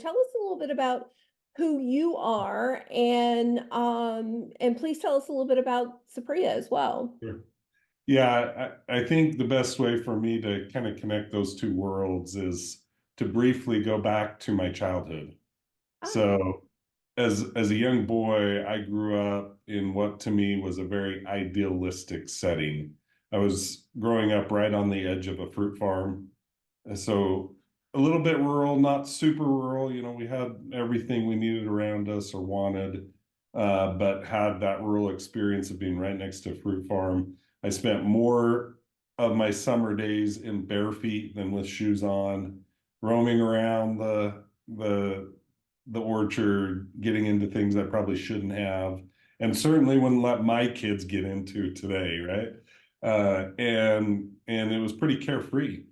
tell us a little bit about who you are, and please tell us a little bit about Sapria as well. Sure. Yeah, I think the best way for me to kind of connect those two worlds is to briefly go back to my childhood. Ah, So, as a young boy, I grew up in what to me was a very idealistic setting. I was growing up right on the edge of a fruit farm. And so a little bit rural, not super rural. We had everything we needed around us or wanted, but had that rural experience of being right next to a fruit farm. I spent more of my summer days in bare feet than with shoes on, roaming around the orchard, getting into things I probably shouldn't have, and certainly wouldn't let my kids get into today, right? And it was pretty carefree.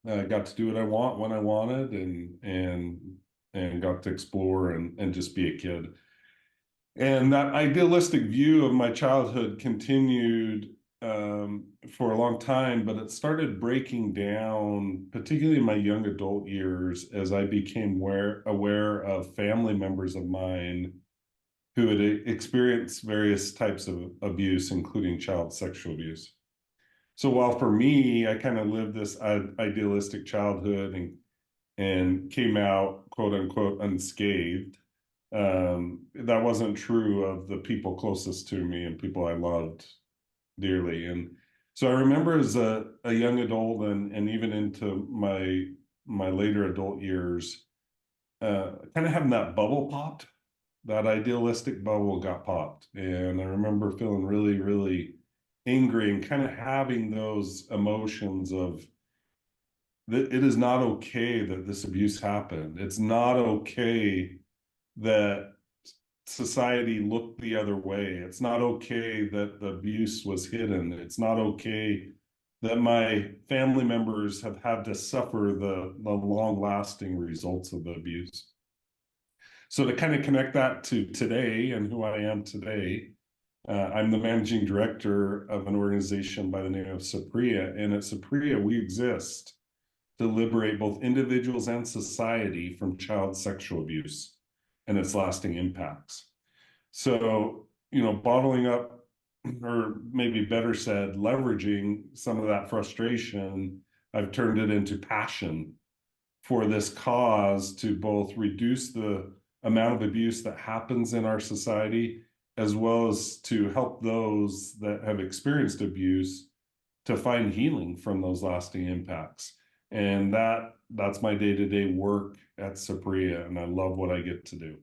I got to do what I want when I wanted, and got to explore and just be a kid. And that idealistic view of my childhood continued for a long time, but it started breaking down, particularly in my young adult years, as I became aware of family members of mine who had experienced various types of abuse, including child sexual abuse. So while for me, I kind of lived this idealistic childhood and came out quote unquote unscathed, that wasn't true of the people closest to me and people I loved dearly. And so I remember as a young adult and even into my later adult years, kind of having that bubble popped, that idealistic bubble got popped. And I remember feeling really, really angry and kind of having those emotions of that it is not okay that this abuse happened. It's not okay that society looked the other way. It's not okay that the abuse was hidden. It's not okay that my family members have had to suffer the long-lasting results of the abuse. So to kind of connect that to today and who I am today, I'm the managing director of an organization by the name of Sapria. And at Sapria, we exist to liberate both individuals and society from child sexual abuse and its lasting impacts. So, bottling up, or maybe better said, leveraging some of that frustration, I've turned it into passion for this cause to both reduce the amount of abuse that happens in our society, as well as to help those that have experienced abuse to find healing from those lasting impacts. And that's my day-to-day work at Sapria, and I love what I get to do.